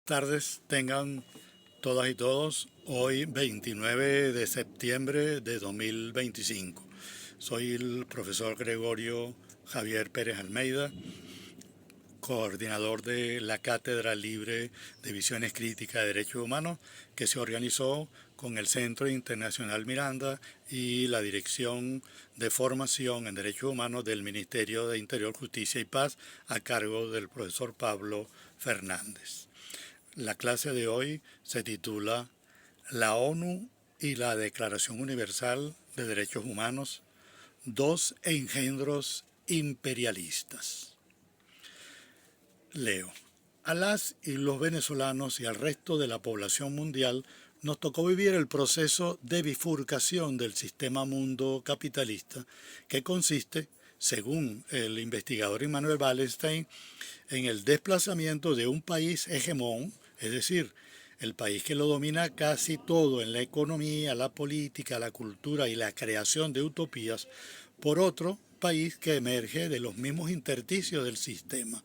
tardes tengan todas y todos. Hoy 29 de septiembre de 2025. Soy el profesor Gregorio Javier Pérez Almeida, coordinador de la Cátedra Libre de Visiones Críticas de Derechos Humanos, que se organizó con el Centro Internacional Miranda y la Dirección de Formación en Derechos Humanos del Ministerio de Interior, Justicia y Paz, a cargo del profesor Pablo Fernández. La clase de hoy se titula La ONU y la Declaración Universal de Derechos Humanos, dos engendros imperialistas. Leo. A las y los venezolanos y al resto de la población mundial nos tocó vivir el proceso de bifurcación del sistema mundo capitalista, que consiste, según el investigador Immanuel Wallenstein, en el desplazamiento de un país hegemón, es decir, el país que lo domina casi todo en la economía, la política, la cultura y la creación de utopías, por otro país que emerge de los mismos intersticios del sistema.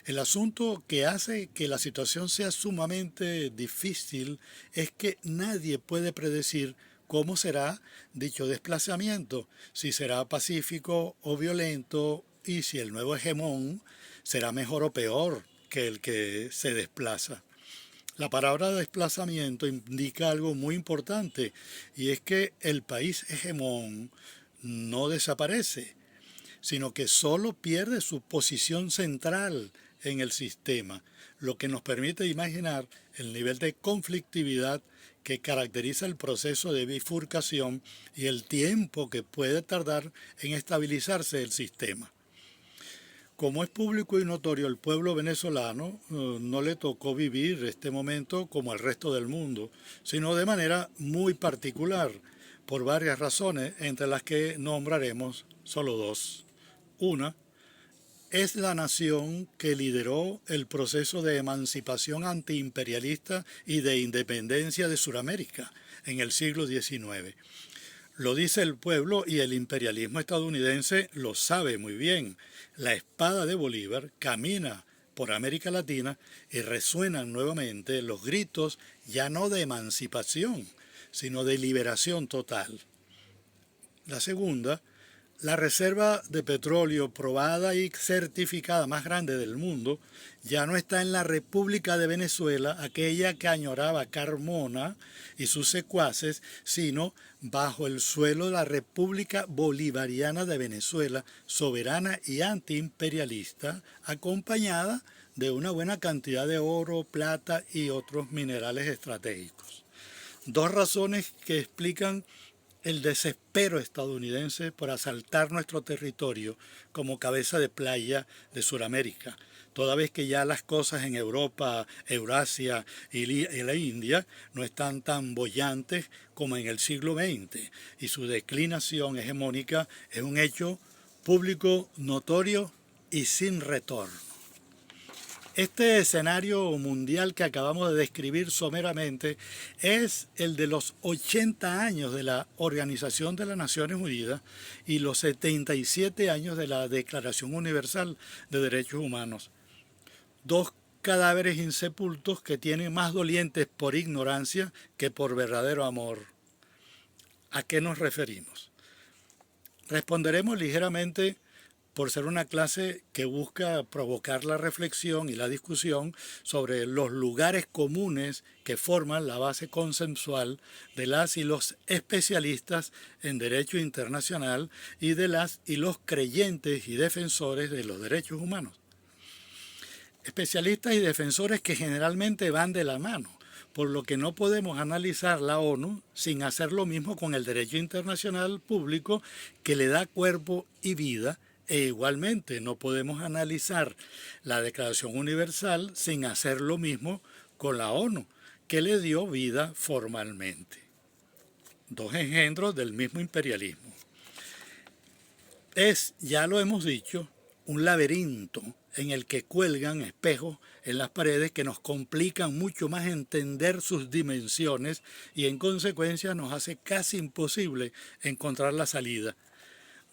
El asunto que hace que la situación sea sumamente difícil es que nadie puede predecir cómo será dicho desplazamiento, si será pacífico o violento y si el nuevo hegemón será mejor o peor que el que se desplaza. La palabra desplazamiento indica algo muy importante y es que el país hegemón no desaparece, sino que solo pierde su posición central en el sistema, lo que nos permite imaginar el nivel de conflictividad que caracteriza el proceso de bifurcación y el tiempo que puede tardar en estabilizarse el sistema. Como es público y notorio, el pueblo venezolano no le tocó vivir este momento como al resto del mundo, sino de manera muy particular, por varias razones, entre las que nombraremos solo dos. Una, es la nación que lideró el proceso de emancipación antiimperialista y de independencia de Sudamérica en el siglo XIX. Lo dice el pueblo y el imperialismo estadounidense lo sabe muy bien. La espada de Bolívar camina por América Latina y resuenan nuevamente los gritos ya no de emancipación, sino de liberación total. La segunda, la reserva de petróleo probada y certificada más grande del mundo ya no está en la República de Venezuela, aquella que añoraba Carmona y sus secuaces, sino bajo el suelo de la República Bolivariana de Venezuela, soberana y antiimperialista, acompañada de una buena cantidad de oro, plata y otros minerales estratégicos. Dos razones que explican el desespero estadounidense por asaltar nuestro territorio como cabeza de playa de Sudamérica, toda vez que ya las cosas en Europa, Eurasia y la India no están tan bollantes como en el siglo XX, y su declinación hegemónica es un hecho público, notorio y sin retorno. Este escenario mundial que acabamos de describir someramente es el de los 80 años de la Organización de las Naciones Unidas y los 77 años de la Declaración Universal de Derechos Humanos. Dos cadáveres insepultos que tienen más dolientes por ignorancia que por verdadero amor. ¿A qué nos referimos? Responderemos ligeramente por ser una clase que busca provocar la reflexión y la discusión sobre los lugares comunes que forman la base consensual de las y los especialistas en derecho internacional y de las y los creyentes y defensores de los derechos humanos. Especialistas y defensores que generalmente van de la mano, por lo que no podemos analizar la ONU sin hacer lo mismo con el derecho internacional público que le da cuerpo y vida. E igualmente no podemos analizar la Declaración Universal sin hacer lo mismo con la ONU, que le dio vida formalmente. Dos engendros del mismo imperialismo. Es, ya lo hemos dicho, un laberinto en el que cuelgan espejos en las paredes que nos complican mucho más entender sus dimensiones y en consecuencia nos hace casi imposible encontrar la salida.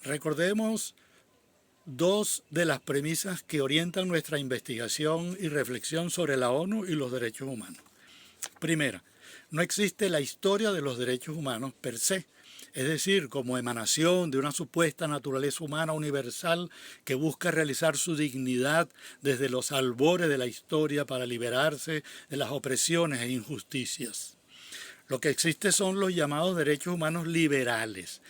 Recordemos dos de las premisas que orientan nuestra investigación y reflexión sobre la ONU y los derechos humanos. Primera, no existe la historia de los derechos humanos per se, es decir, como emanación de una supuesta naturaleza humana universal que busca realizar su dignidad desde los albores de la historia para liberarse de las opresiones e injusticias. Lo que existe son los llamados derechos humanos liberales,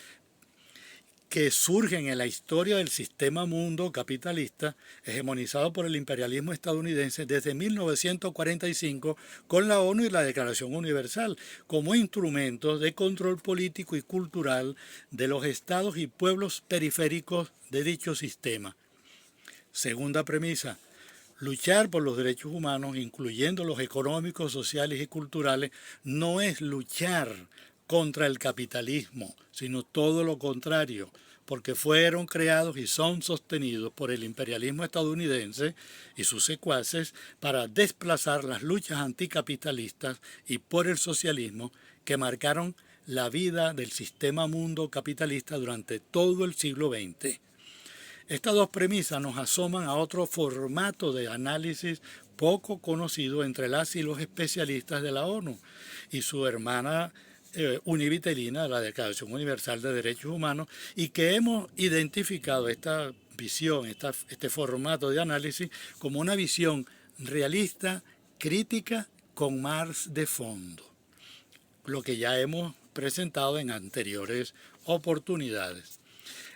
que surgen en la historia del sistema mundo capitalista hegemonizado por el imperialismo estadounidense desde 1945 con la ONU y la Declaración Universal como instrumentos de control político y cultural de los estados y pueblos periféricos de dicho sistema. Segunda premisa. Luchar por los derechos humanos, incluyendo los económicos, sociales y culturales, no es luchar contra el capitalismo, sino todo lo contrario, porque fueron creados y son sostenidos por el imperialismo estadounidense y sus secuaces para desplazar las luchas anticapitalistas y por el socialismo que marcaron la vida del sistema mundo capitalista durante todo el siglo XX. Estas dos premisas nos asoman a otro formato de análisis poco conocido entre las y los especialistas de la ONU y su hermana univitelina, la Declaración Universal de Derechos Humanos, y que hemos identificado esta visión, este formato de análisis como una visión realista, crítica, con más de fondo, lo que ya hemos presentado en anteriores oportunidades.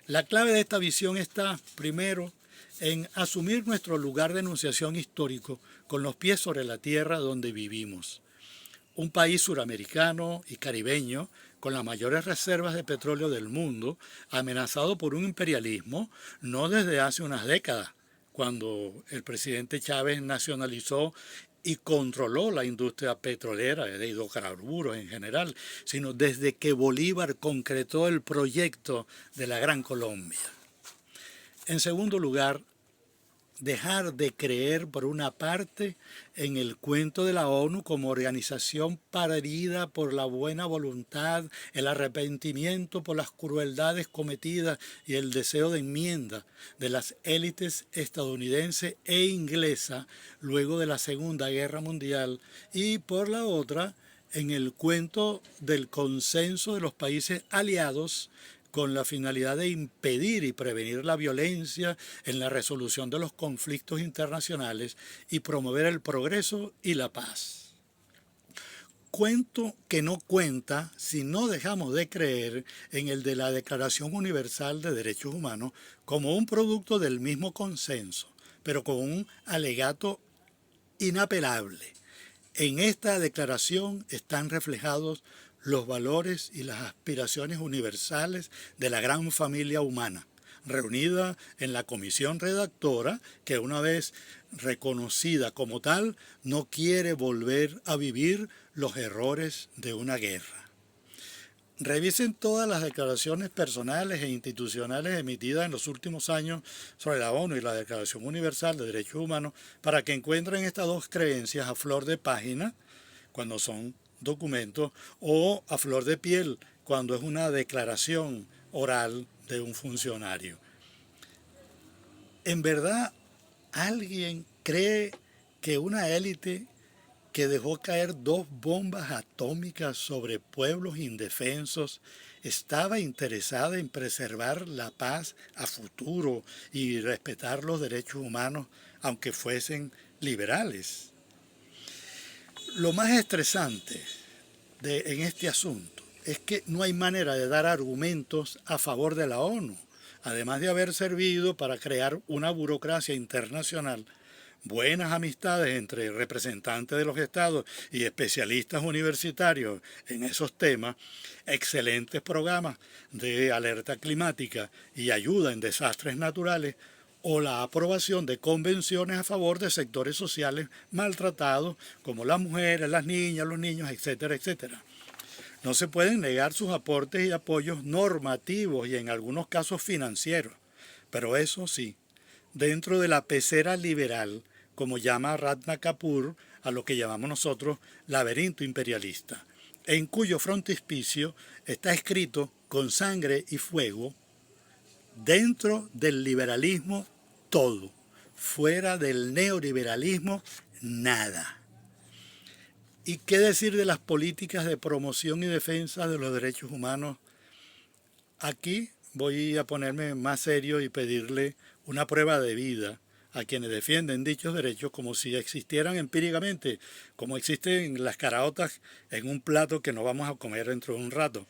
La clave de esta visión está, primero, en asumir nuestro lugar de enunciación histórico con los pies sobre la tierra donde vivimos. Un país suramericano y caribeño con las mayores reservas de petróleo del mundo, amenazado por un imperialismo no desde hace unas décadas, cuando el presidente Chávez nacionalizó y controló la industria petrolera de hidrocarburos en general, sino desde que Bolívar concretó el proyecto de la Gran Colombia. En segundo lugar, dejar de creer por una parte en el cuento de la ONU como organización parida por la buena voluntad, el arrepentimiento por las crueldades cometidas y el deseo de enmienda de las élites estadounidense e inglesa luego de la Segunda Guerra Mundial, y por la otra en el cuento del consenso de los países aliados con la finalidad de impedir y prevenir la violencia en la resolución de los conflictos internacionales y promover el progreso y la paz. Cuento que no cuenta si no dejamos de creer en el de la Declaración Universal de Derechos Humanos como un producto del mismo consenso, pero con un alegato inapelable. En esta declaración están reflejados los valores y las aspiraciones universales de la gran familia humana, reunida en la comisión redactora que, una vez reconocida como tal, no quiere volver a vivir los errores de una guerra. Revisen todas las declaraciones personales e institucionales emitidas en los últimos años sobre la ONU y la Declaración Universal de Derechos Humanos para que encuentren estas dos creencias a flor de página cuando son documentos o a flor de piel cuando es una declaración oral de un funcionario. ¿En verdad alguien cree que una élite que dejó caer 2 bombas atómicas sobre pueblos indefensos estaba interesada en preservar la paz a futuro y respetar los derechos humanos, aunque fuesen liberales? Lo más estresante en este asunto es que no hay manera de dar argumentos a favor de la ONU, además de haber servido para crear una burocracia internacional, buenas amistades entre representantes de los estados y especialistas universitarios en esos temas, excelentes programas de alerta climática y ayuda en desastres naturales, o la aprobación de convenciones a favor de sectores sociales maltratados como las mujeres, las niñas, los niños, etcétera, etcétera. No se pueden negar sus aportes y apoyos normativos y en algunos casos financieros, pero eso sí, dentro de la pecera liberal, como llama Ratna Kapur a lo que llamamos nosotros laberinto imperialista, en cuyo frontispicio está escrito con sangre y fuego: Dentro del liberalismo, todo. Fuera del neoliberalismo, nada. ¿Y qué decir de las políticas de promoción y defensa de los derechos humanos? Aquí voy a ponerme más serio y pedirle una prueba de vida a quienes defienden dichos derechos como si existieran empíricamente, como existen las caraotas en un plato que nos vamos a comer dentro de un rato.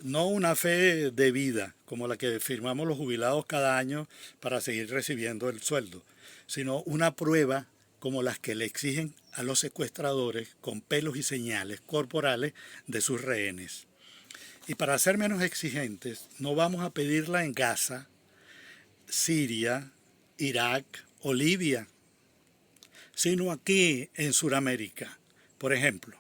No una fe de vida, como la que firmamos los jubilados cada año para seguir recibiendo el sueldo, sino una prueba como las que le exigen a los secuestradores con pelos y señales corporales de sus rehenes. Y para ser menos exigentes, no vamos a pedirla en Gaza, Siria, Irak o Libia, sino aquí en Sudamérica. Por ejemplo,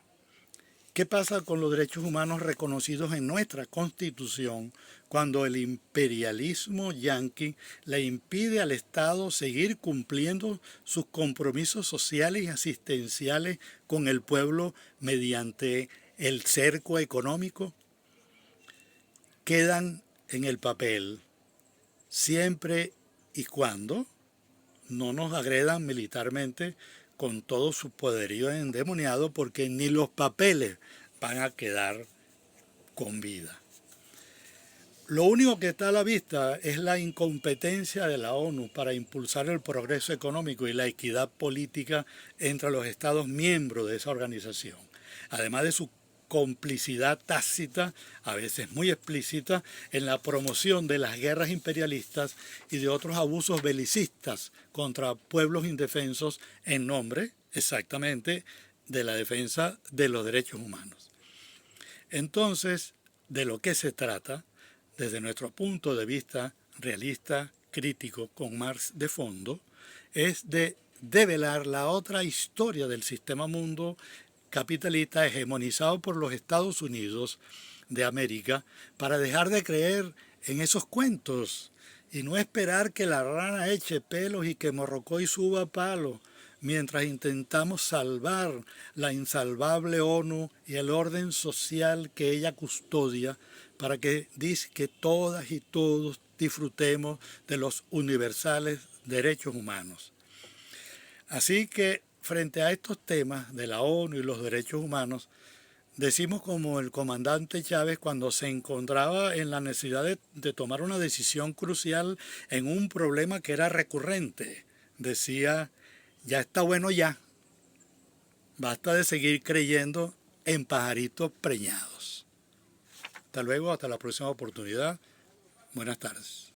¿qué pasa con los derechos humanos reconocidos en nuestra Constitución cuando el imperialismo yanqui le impide al Estado seguir cumpliendo sus compromisos sociales y asistenciales con el pueblo mediante el cerco económico? Quedan en el papel siempre y cuando no nos agredan militarmente con todo su poderío endemoniado, porque ni los papeles van a quedar con vida. Lo único que está a la vista es la incompetencia de la ONU para impulsar el progreso económico y la equidad política entre los Estados miembros de esa organización, además de su complicidad tácita, a veces muy explícita, en la promoción de las guerras imperialistas y de otros abusos belicistas contra pueblos indefensos en nombre, exactamente, de la defensa de los derechos humanos. Entonces, de lo que se trata, desde nuestro punto de vista realista, crítico, con Marx de fondo, es de develar la otra historia del sistema mundo capitalista hegemonizado por los Estados Unidos de América, para dejar de creer en esos cuentos y no esperar que la rana eche pelos y que Morrocoy suba palo, mientras intentamos salvar la insalvable ONU y el orden social que ella custodia, para que dice que todas y todos disfrutemos de los universales derechos humanos. Así que frente a estos temas de la ONU y los derechos humanos, decimos como el comandante Chávez cuando se encontraba en la necesidad de tomar una decisión crucial en un problema que era recurrente. Decía, ya está bueno ya, basta de seguir creyendo en pajaritos preñados. Hasta luego, hasta la próxima oportunidad. Buenas tardes.